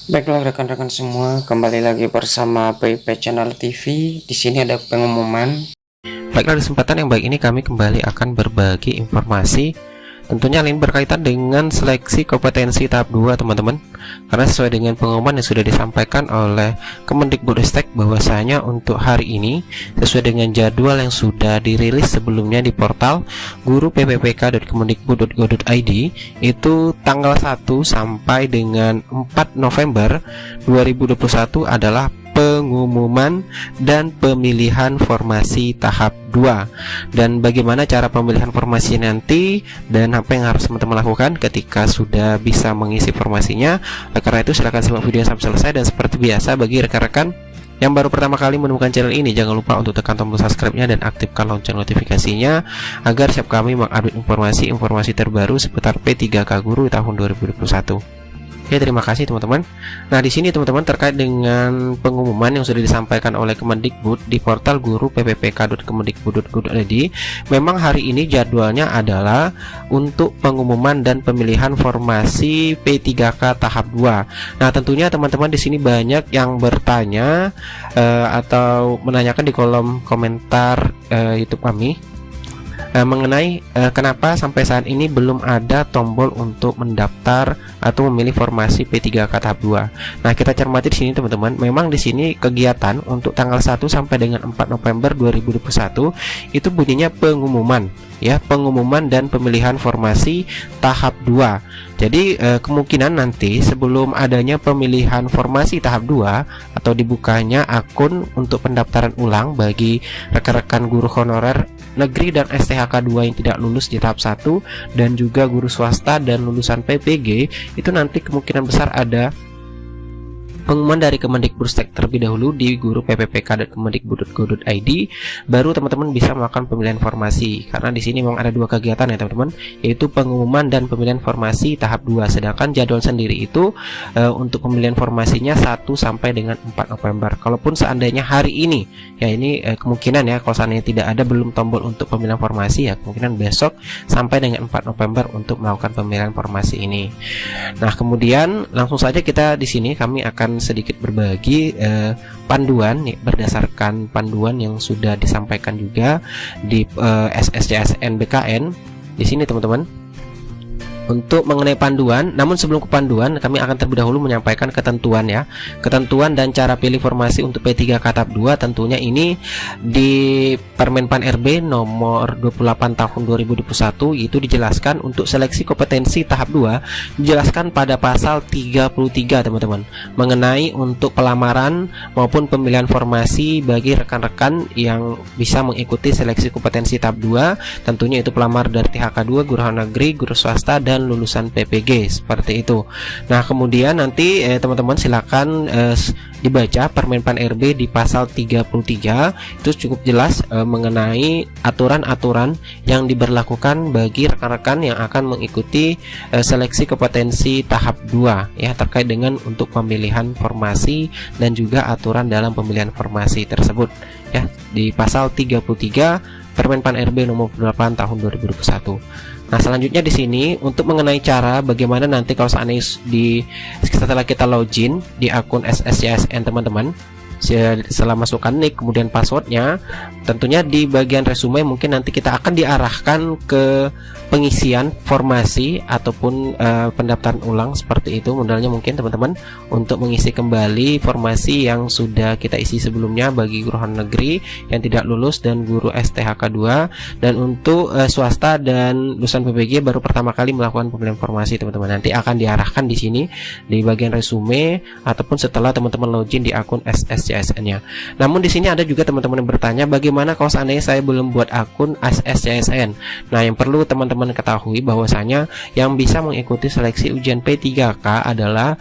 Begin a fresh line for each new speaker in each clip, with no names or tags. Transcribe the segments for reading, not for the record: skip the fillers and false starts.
Baiklah rekan-rekan semua, kembali lagi bersama PIP Channel TV. Di sini ada pengumuman.
Baiklah, di kesempatan yang baik ini kami kembali akan berbagi informasi tentunya ini berkaitan dengan seleksi kompetensi tahap 2 teman-teman. Karena sesuai dengan pengumuman yang sudah disampaikan oleh Kemendikbudristek bahwasanya untuk hari ini sesuai dengan jadwal yang sudah dirilis sebelumnya di portal guru.ppk.kemendikbud.go.id itu tanggal 1 sampai dengan 4 November 2021 adalah pengumuman dan pemilihan formasi tahap 2. Dan bagaimana cara pemilihan formasi nanti dan apa yang harus teman-teman lakukan ketika sudah bisa mengisi formasinya. Karena itu silahkan simak video sampai selesai. Dan seperti biasa, bagi rekan-rekan yang baru pertama kali menemukan channel ini, jangan lupa untuk tekan tombol subscribe-nya dan aktifkan lonceng notifikasinya agar siap kami mengupdate informasi terbaru seputar P3K Guru tahun 2021. Oke, terima kasih teman-teman. Nah, di sini teman-teman terkait dengan pengumuman yang sudah disampaikan oleh Kemendikbud di portal guru ppk.kemendikbud.go.id, memang hari ini jadwalnya adalah untuk pengumuman dan pemilihan formasi P3K tahap 2. Nah, tentunya teman-teman di sini banyak yang bertanya atau menanyakan di kolom komentar YouTube kami mengenai kenapa sampai saat ini belum ada tombol untuk mendaftar atau memilih formasi P3K tahap 2. Nah, kita cermati di sini teman-teman, memang di sini kegiatan untuk tanggal 1 sampai dengan 4 November 2021 itu bunyinya pengumuman ya, pengumuman dan pemilihan formasi tahap 2. Jadi kemungkinan nanti sebelum adanya pemilihan formasi tahap 2 atau dibukanya akun untuk pendaftaran ulang bagi rekan-rekan guru honorer negeri dan STHK 2 yang tidak lulus di tahap 1 dan juga guru swasta dan lulusan PPG, itu nanti kemungkinan besar ada pengumuman dari Kemendikbudristek terlebih dahulu di guru pppk.kemendikbud.go.id, baru teman-teman bisa melakukan pemilihan formasi. Karena di sini memang ada dua kegiatan ya teman-teman, yaitu pengumuman dan pemilihan formasi tahap 2. Sedangkan jadwal sendiri itu untuk pemilihan formasinya 1 sampai dengan 4 November. Kalaupun seandainya hari ini, ya ini kemungkinan ya, kalau seandainya tidak ada belum tombol untuk pemilihan formasi, ya kemungkinan besok sampai dengan 4 November untuk melakukan pemilihan formasi ini. Nah, kemudian langsung saja kita di sini kami akan sedikit berbagi panduan berdasarkan panduan yang sudah disampaikan juga di SSCSN BKN di sini teman-teman. Untuk mengenai panduan, namun sebelum ke panduan kami akan terlebih dahulu menyampaikan ketentuan ya. Ketentuan dan cara pilih formasi untuk P3K tahap 2 tentunya ini di Permenpan RB nomor 28 tahun 2021 itu dijelaskan untuk seleksi kompetensi tahap 2 dijelaskan pada pasal 33 teman-teman, mengenai untuk pelamaran maupun pemilihan formasi bagi rekan-rekan yang bisa mengikuti seleksi kompetensi tahap 2, tentunya itu pelamar dari THK 2, guru honorer negeri, guru swasta dan lulusan PPG seperti itu. Nah, kemudian nanti teman-teman silakan dibaca Permenpan RB di pasal 33, itu cukup jelas mengenai aturan-aturan yang diberlakukan bagi rekan-rekan yang akan mengikuti seleksi kompetensi tahap 2 ya, terkait dengan untuk pemilihan formasi dan juga aturan dalam pemilihan formasi tersebut ya, di pasal 33 Permenpan RB nomor 8 tahun 2021. Nah, selanjutnya di sini untuk mengenai cara bagaimana nanti kalau seandainya setelah kita login di akun SSCSN teman-teman, setelah masukkan nick kemudian passwordnya, tentunya di bagian resume mungkin nanti kita akan diarahkan ke pengisian formasi ataupun pendaftaran ulang seperti itu modalnya mungkin teman-teman, untuk mengisi kembali formasi yang sudah kita isi sebelumnya bagi guru honorer negeri yang tidak lulus dan guru STHK 2, dan untuk swasta dan lulusan PPG baru pertama kali melakukan pemilihan formasi teman-teman, nanti akan diarahkan di sini di bagian resume ataupun setelah teman-teman login di akun SSCSN-nya. Namun di sini ada juga teman-teman yang bertanya, bagaimana kalau seandainya saya belum buat akun SSCSN? Nah, yang perlu teman-teman ketahui bahwasanya yang bisa mengikuti seleksi ujian P3K adalah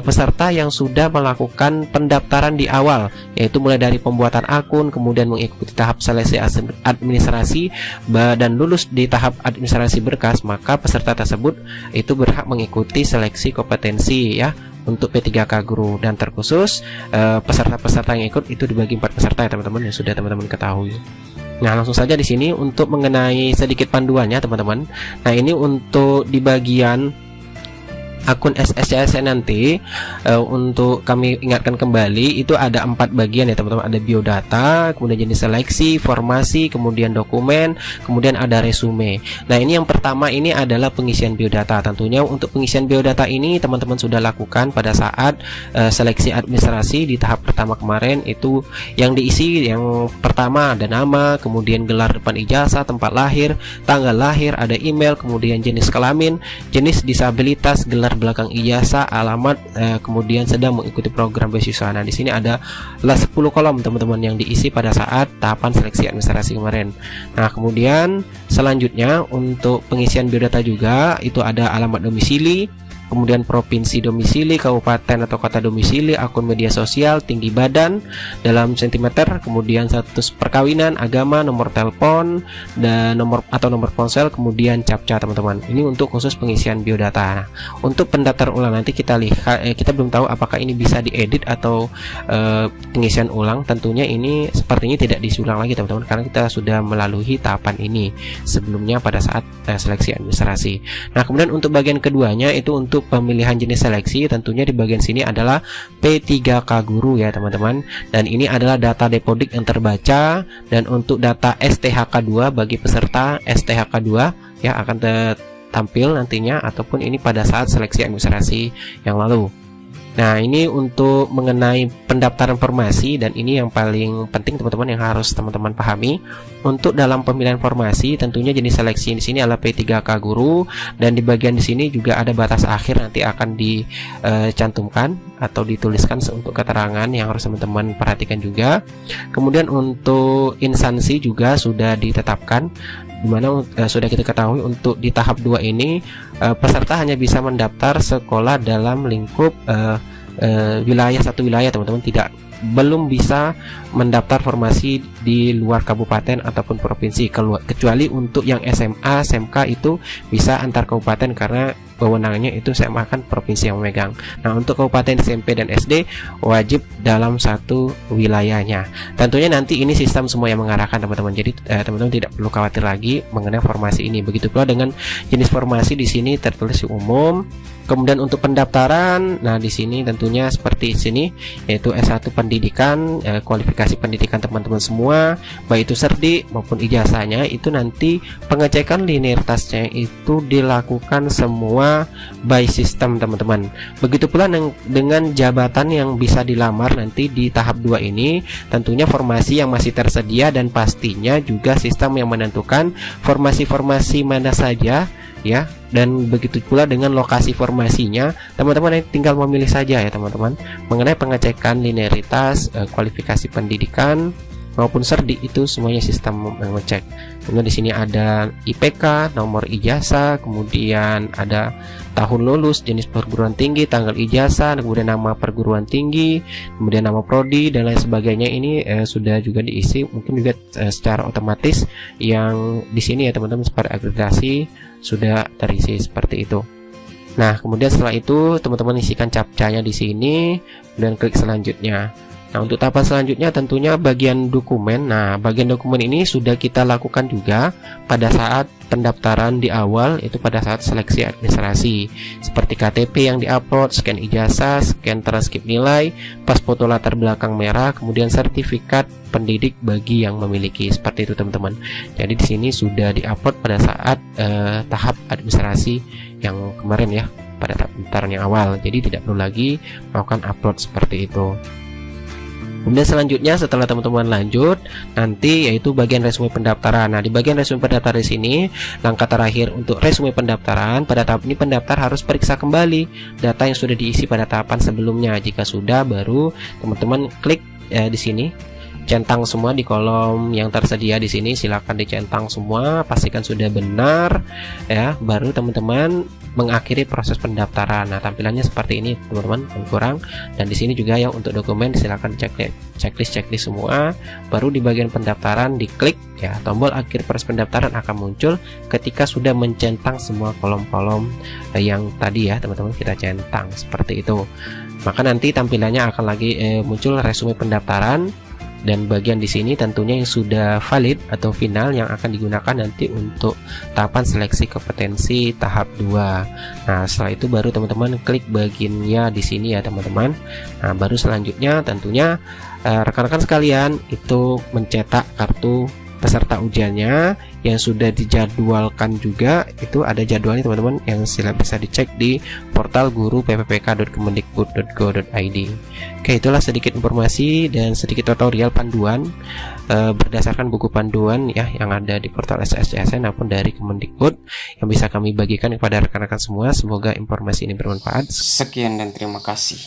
peserta yang sudah melakukan pendaftaran di awal, yaitu mulai dari pembuatan akun, kemudian mengikuti tahap seleksi administrasi dan lulus di tahap administrasi berkas, maka peserta tersebut itu berhak mengikuti seleksi kompetensi ya untuk P3K Guru. Dan terkhusus peserta-peserta yang ikut itu dibagi 4 peserta ya teman-teman, yang sudah teman-teman ketahui. Nah, langsung saja di sini untuk mengenai sedikit panduannya teman-teman. Nah, ini untuk di bagian akun SSCSN nanti, untuk kami ingatkan kembali, itu ada 4 bagian ya teman-teman. Ada biodata, kemudian jenis seleksi, formasi, kemudian dokumen, kemudian ada resume. Nah, ini yang pertama ini adalah pengisian biodata. Tentunya untuk pengisian biodata ini teman-teman sudah lakukan pada saat seleksi administrasi di tahap pertama kemarin. Itu yang diisi, yang pertama ada nama, kemudian gelar depan ijazah, tempat lahir, tanggal lahir, ada email, kemudian jenis kelamin, jenis disabilitas, gelar belakang ijazah, alamat, kemudian sedang mengikuti program beasiswa. Nah, di sini ada 10 kolom teman-teman yang diisi pada saat tahapan seleksi administrasi kemarin. Nah, kemudian selanjutnya untuk pengisian biodata juga itu ada alamat domisili, kemudian provinsi domisili, kabupaten atau kota domisili, akun media sosial, tinggi badan dalam sentimeter, kemudian status perkawinan, agama, nomor telepon, dan nomor ponsel, kemudian captcha teman-teman. Ini untuk khusus pengisian biodata. Nah, untuk pendaftaran ulang nanti kita lihat, kita belum tahu apakah ini bisa diedit atau pengisian ulang. Tentunya ini sepertinya tidak diisi ulang lagi teman-teman, karena kita sudah melalui tahapan ini sebelumnya pada saat seleksi administrasi. Nah, kemudian untuk bagian keduanya itu untuk pemilihan jenis seleksi. Tentunya di bagian sini adalah P3K Guru ya teman-teman, dan ini adalah data Depodik yang terbaca, dan untuk data STHK2 bagi peserta STHK2 ya akan tampil nantinya, ataupun ini pada saat seleksi administrasi yang lalu. Nah, ini untuk mengenai pendaftaran formasi, dan ini yang paling penting teman-teman yang harus teman-teman pahami. Untuk dalam pemilihan formasi, tentunya jenis seleksi di sini adalah P3K Guru, dan di bagian di sini juga ada batas akhir nanti akan dicantumkan atau dituliskan untuk keterangan yang harus teman-teman perhatikan juga. Kemudian untuk instansi juga sudah ditetapkan, dimana sudah kita ketahui untuk di tahap 2 ini peserta hanya bisa mendaftar sekolah dalam lingkup wilayah, satu wilayah teman-teman, belum bisa mendaftar formasi di luar kabupaten ataupun provinsi, kecuali untuk yang SMA, SMK itu bisa antar kabupaten karena wewenangnya itu SMA kan provinsi yang memegang. Nah, untuk kabupaten, SMP, dan SD wajib dalam satu wilayahnya. Tentunya nanti ini sistem semua yang mengarahkan teman-teman, jadi teman-teman tidak perlu khawatir lagi mengenai formasi ini. Begitu pula dengan jenis formasi di sini tertulis umum. Kemudian untuk pendaftaran, nah di sini tentunya seperti sini, yaitu S1 pendidikan, kualifikasi pendidikan teman-teman semua, baik itu serdi maupun ijazahnya, itu nanti pengecekan linearitasnya itu dilakukan semua by system teman-teman. Begitu pula dengan jabatan yang bisa dilamar nanti di tahap 2 ini, tentunya formasi yang masih tersedia, dan pastinya juga sistem yang menentukan formasi-formasi mana saja ya, dan begitu pula dengan lokasi formasinya, teman-teman tinggal memilih saja ya teman-teman. Mengenai pengecekan linearitas, kualifikasi pendidikan maupun serdi, itu semuanya sistem mengecek. Kemudian di sini ada IPK, nomor ijazah, kemudian ada tahun lulus, jenis perguruan tinggi, tanggal ijazah, kemudian nama perguruan tinggi, kemudian nama prodi, dan lain sebagainya. Ini sudah juga diisi, mungkin juga secara otomatis yang di sini ya teman-teman, seperti akreditasi sudah terisi seperti itu. Nah, kemudian setelah itu teman-teman isikan captcha-nya di sini dan klik selanjutnya. Nah, untuk tahapan selanjutnya tentunya bagian dokumen. Nah, bagian dokumen ini sudah kita lakukan juga pada saat pendaftaran di awal, itu pada saat seleksi administrasi, seperti KTP yang diupload, scan ijazah, scan transkrip nilai, pas foto latar belakang merah, kemudian sertifikat pendidik bagi yang memiliki, seperti itu teman-teman. Jadi di sini sudah diupload pada saat tahap administrasi yang kemarin ya, pada tahap pendaftaran yang awal. Jadi tidak perlu lagi melakukan upload seperti itu. Kemudian selanjutnya setelah teman-teman lanjut, nanti yaitu bagian resume pendaftaran. Nah, di bagian resume pendaftaran di sini, langkah terakhir untuk resume pendaftaran, pada tahap ini pendaftar harus periksa kembali data yang sudah diisi pada tahapan sebelumnya. Jika sudah, baru teman-teman klik di sini, centang semua di kolom yang tersedia di sini. Silakan dicentang semua, pastikan sudah benar ya, baru teman-teman mengakhiri proses pendaftaran. Nah, tampilannya seperti ini teman-teman, kurang. Dan di sini juga yang untuk dokumen silakan checklist semua. Baru di bagian pendaftaran diklik ya, tombol akhir proses pendaftaran akan muncul ketika sudah mencentang semua kolom-kolom yang tadi ya teman-teman kita centang seperti itu. Maka nanti tampilannya akan lagi muncul resume pendaftaran. Dan bagian di sini tentunya yang sudah valid atau final yang akan digunakan nanti untuk tahapan seleksi kompetensi tahap 2. Nah, setelah itu baru teman-teman klik bagiannya di sini ya teman-teman. Nah, baru selanjutnya tentunya rekan-rekan sekalian itu mencetak kartu peserta ujiannya yang sudah dijadwalkan juga. Itu ada jadwalnya teman-teman yang bisa dicek di portal guru pppk.kemendikbud.go.id. Oke, itulah sedikit informasi dan sedikit tutorial panduan berdasarkan buku panduan ya yang ada di portal SSCSN maupun dari Kemendikbud yang bisa kami bagikan kepada rekan-rekan semua. Semoga informasi ini bermanfaat.
Sekian dan terima kasih.